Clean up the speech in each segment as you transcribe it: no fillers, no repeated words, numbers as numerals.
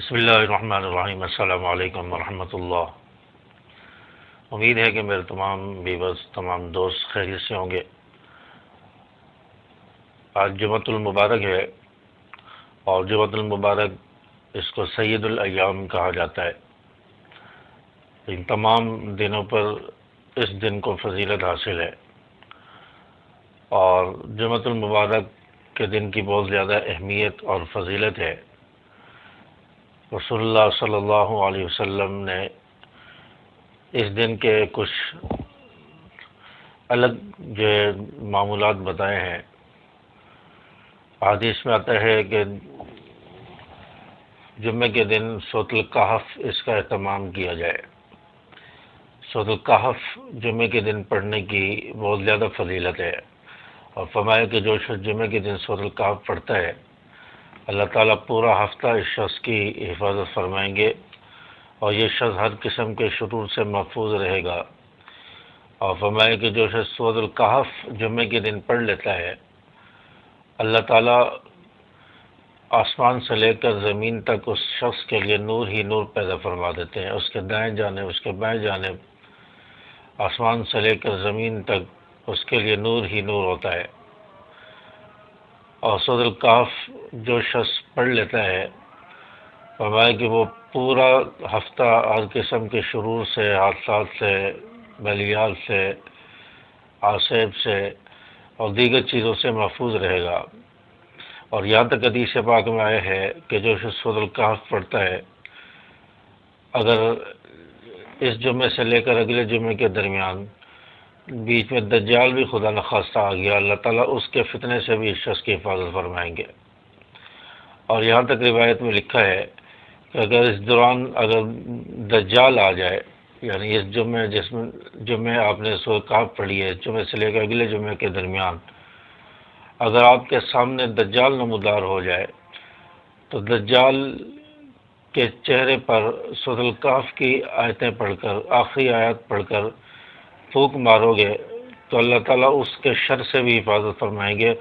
بسم اللہ الرحمن الرحیم۔ السلام علیکم ورحمۃ اللہ۔ امید ہے کہ میرے تمام ویورز، تمام دوست خیریت سے ہوں گے۔ آج جمعۃ المبارک ہے، اور جمعۃ المبارک اس کو سید الایام کہا جاتا ہے۔ ان تمام دنوں پر اس دن کو فضیلت حاصل ہے، اور جمعۃ المبارک کے دن کی بہت زیادہ اہمیت اور فضیلت ہے۔ رسول اللہ صلی اللہ علیہ وسلم نے اس دن کے کچھ الگ جو معمولات بتائے ہیں۔ حدیث میں آتا ہے کہ جمعے کے دن سورۃ الکہف اس کا اہتمام کیا جائے۔ سورۃ الکہف جمعے کے دن پڑھنے کی بہت زیادہ فضیلت ہے، اور فرمایا کہ جو شخص جمعے کے دن سورۃ الکہف پڑھتا ہے، اللہ تعالیٰ پورا ہفتہ اس شخص کی حفاظت فرمائیں گے، اور یہ شخص ہر قسم کے شرور سے محفوظ رہے گا۔ اور فرمایا کہ جو شخص سورۃ الکہف جمعے کے دن پڑھ لیتا ہے، اللہ تعالیٰ آسمان سے لے کر زمین تک اس شخص کے لیے نور ہی نور پیدا فرما دیتے ہیں۔ اس کے دائیں جانب، اس کے بائیں جانب، آسمان سے لے کر زمین تک اس کے لیے نور ہی نور ہوتا ہے۔ اور سورۃ الکہف جو شخص پڑھ لیتا ہے، فرمایا کہ وہ پورا ہفتہ ہر قسم کے شرور سے، حادثات سے، بلیال سے، آصیب سے اور دیگر چیزوں سے محفوظ رہے گا۔ اور یہاں تک حدیث پاک میں آیا ہے کہ جو شخص سورۃ الکہف پڑھتا ہے، اگر اس جمعے سے لے کر اگلے جمعے کے درمیان بیچ میں دجال بھی خدا نخواستہ آ گیا، اللہ تعالیٰ اس کے فتنے سے بھی اس شخص کی حفاظت فرمائیں گے۔ اور یہاں تک روایت میں لکھا ہے کہ اگر اس دوران اگر دجال آ جائے، یعنی اس جمعے آپ نے سورۃ الکہف پڑھی ہے، جمعے سے لے کر اگلے جمعے کے درمیان اگر آپ کے سامنے دجال نمودار ہو جائے، تو دجال کے چہرے پر سورۃ الکہف کی آیتیں پڑھ کر، آخری آیت پڑھ کر پھونک مارو گے تو اللہ تعالیٰ اس کے شر سے بھی حفاظت فرمائیں گے،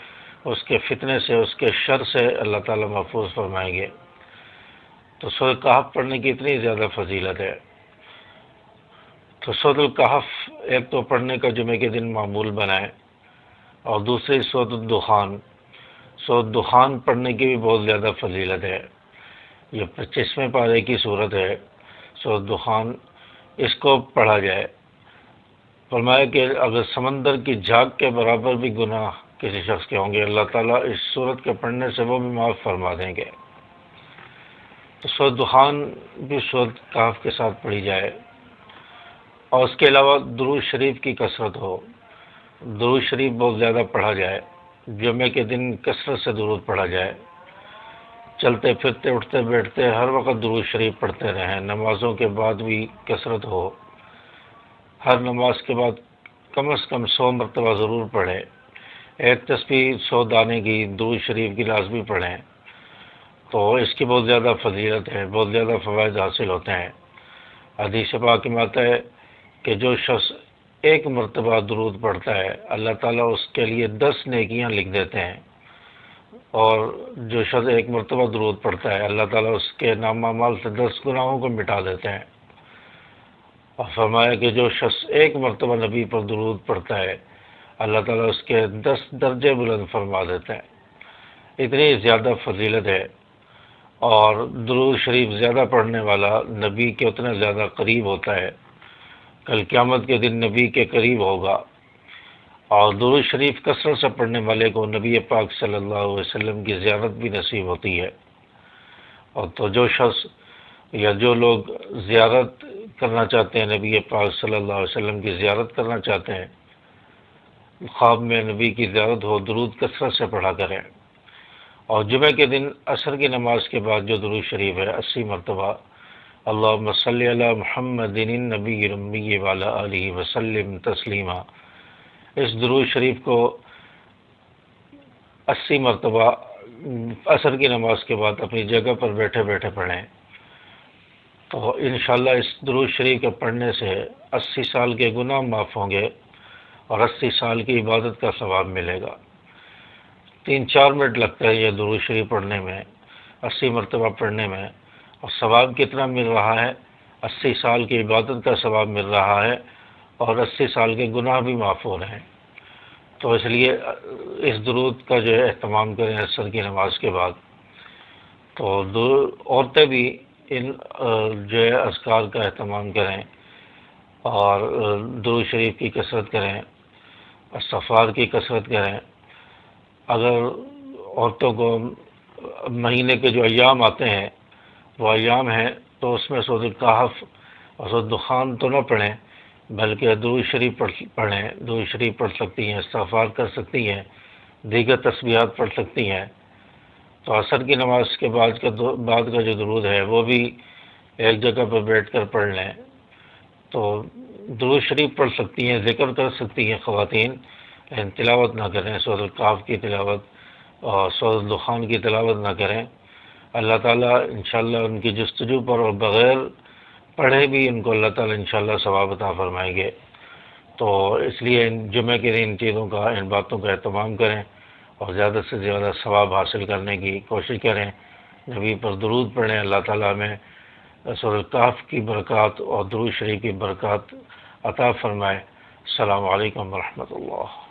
اس کے فتنے سے، اس کے شر سے اللہ تعالیٰ محفوظ فرمائیں گے۔ تو سورۃ الکہف پڑھنے کی اتنی زیادہ فضیلت ہے۔ تو سورۃ الکہف ایک تو پڑھنے کا جمعے کے دن معمول بنائیں، اور دوسری سورۃ الدخان۔ سورۃ الدخان پڑھنے کی بھی بہت زیادہ فضیلت ہے۔ یہ 25ویں پارے کی صورت ہے سورۃ الدخان، اس کو پڑھا جائے۔ فرمایا کہ اگر سمندر کی جھاگ کے برابر بھی گناہ کسی شخص کے ہوں گے، اللہ تعالیٰ اس سورت کے پڑھنے سے وہ بھی معاف فرما دیں گے۔ تو سورۃ دخان بھی سورۃ الکہف کے ساتھ پڑھی جائے، اور اس کے علاوہ درود شریف کی کثرت ہو۔ درود شریف بہت زیادہ پڑھا جائے، جمعے کے دن کثرت سے درود پڑھا جائے۔ چلتے پھرتے، اٹھتے بیٹھتے ہر وقت درود شریف پڑھتے رہیں۔ نمازوں کے بعد بھی کثرت ہو، ہر نماز کے بعد کم از کم 100 مرتبہ ضرور پڑھیں۔ ایک تسبیح 100 دانے کی درود شریف کی لازمی پڑھیں، تو اس کی بہت زیادہ فضیلت ہے، بہت زیادہ فوائد حاصل ہوتے ہیں۔ حدیث پاک میں آتا ہے کہ جو شخص ایک مرتبہ درود پڑھتا ہے، اللہ تعالیٰ اس کے لیے 10 نیکیاں لکھ دیتے ہیں، اور جو شخص ایک مرتبہ درود پڑھتا ہے، اللہ تعالیٰ اس کے نامہ اعمال سے 10 گناہوں کو مٹا دیتے ہیں۔ اور فرمایا کہ جو شخص ایک مرتبہ نبی پر درود پڑھتا ہے، اللہ تعالیٰ اس کے 10 درجے بلند فرما دیتے ہیں۔ اتنی زیادہ فضیلت ہے، اور درود شریف زیادہ پڑھنے والا نبی کے اتنا زیادہ قریب ہوتا ہے، کل قیامت کے دن نبی کے قریب ہوگا۔ اور درود شریف کثرت سے پڑھنے والے کو نبی پاک صلی اللہ علیہ وسلم کی زیارت بھی نصیب ہوتی ہے۔ اور تو جو شخص یا جو لوگ زیارت کرنا چاہتے ہیں، نبی پاک صلی اللہ علیہ وسلم کی زیارت کرنا چاہتے ہیں، خواب میں نبی کی زیارت ہو، درود کثرت سے پڑھا کریں۔ اور جمعہ کے دن عصر کی نماز کے بعد جو درود شریف ہے 80 مرتبہ، اللہم صلی علی محمد النبی الامی وعلی آلہ وسلم تسلیما، اس درود شریف کو 80 مرتبہ عصر کی نماز کے بعد اپنی جگہ پر بیٹھے بیٹھے پڑھیں، تو انشاءاللہ اس درود شریف کے پڑھنے سے 80 سال کے گناہ معاف ہوں گے، اور 80 سال کی عبادت کا ثواب ملے گا۔ 3-4 منٹ لگتا ہے یہ درود شریف پڑھنے میں، 80 مرتبہ پڑھنے میں، اور ثواب کتنا مل رہا ہے؟ 80 سال کی عبادت کا ثواب مل رہا ہے اور 80 سال کے گناہ بھی معاف ہو رہے ہیں۔ تو اس لیے اس درود کا جو ہے اہتمام کریں عصر کی نماز کے بعد۔ تو عورتیں بھی ان جو ہے اذکار کا اہتمام کریں اور درود شریف کی کثرت کریں، استغفار کی کثرت کریں۔ اگر عورتوں کو مہینے کے جو ایام آتے ہیں وہ ایام ہیں تو اس میں سورۃ الکہف اور سورۃ دخان تو نہ پڑھیں، بلکہ درود شریف پڑھیں، درود شریف پڑھ سکتی ہیں، استغفار کر سکتی ہیں، دیگر تسبیحات پڑھ سکتی ہیں۔ تو عصر کی نماز کے بعد کا جو درود ہے وہ بھی ایک جگہ پر بیٹھ کر پڑھ لیں۔ تو درود شریف پڑھ سکتی ہیں، ذکر کر سکتی ہیں خواتین، لیکن تلاوت نہ کریں، سورۃ الکہف کی تلاوت اور سورۃ دخان کی تلاوت نہ کریں۔ اللہ تعالیٰ انشاءاللہ ان کی جستجو پر اور بغیر پڑھے بھی ان کو اللہ تعالیٰ انشاءاللہ ثواب عطا فرمائیں گے۔ تو اس لیے جمعہ کے دن ان چیزوں کا، ان باتوں کا اہتمام کریں اور زیادہ سے زیادہ ثواب حاصل کرنے کی کوشش کریں۔ نبی پر درود پڑھیں، اللہ تعالیٰ ہمیں سورۃ الکہف کی برکات اور درود شریف کی برکات عطا فرمائے۔ السلام علیکم ورحمۃ اللہ۔